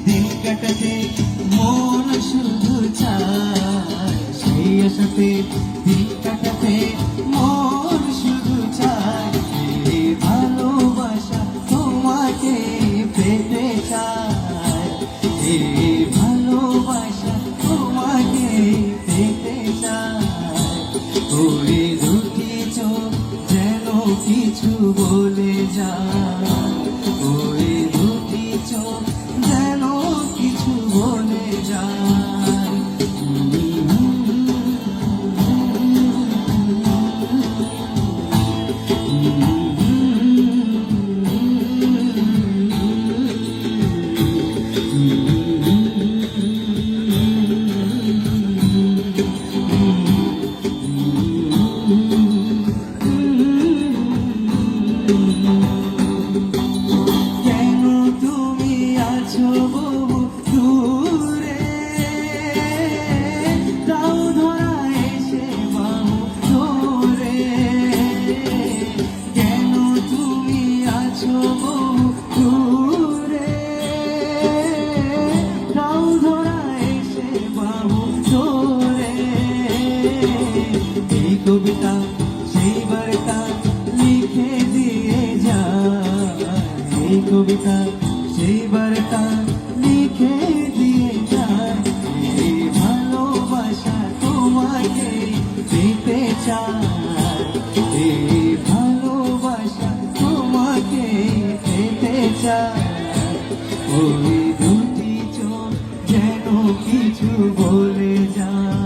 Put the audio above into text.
দিন কাটাতে মন শুধু চায়, সেই আশাতে দিন কাটাতে মন শুধু চায়। এই ভালোবাসা তোমাকে পেতে চায়, এই ভালোবাসা তোমাকে পেতে চায়। ওই দুটি চোখ যেন কিছু বলে যায়, ওই দুটি চোখ যেন কিছু বলে যায়। কেন তুমি আছো বহু দূরে, তাও ধরা এসে বাহু ধরে। কেন তুমি আছো বহু দূরে, তাও ধরা এসে বাহু ধরে। এই কবিতা সেই বার্তা লিখে দিয়ে যায়, এই কবিতা সেই বার্তা লিখে দিয়ে যায়। এই ভালোবাসা তোমাকে পেতে চায়, এই ভালোবাসা তোমাকে পেতে চায়। ওই দুটি চোখ যেন কিছু বলে যায়।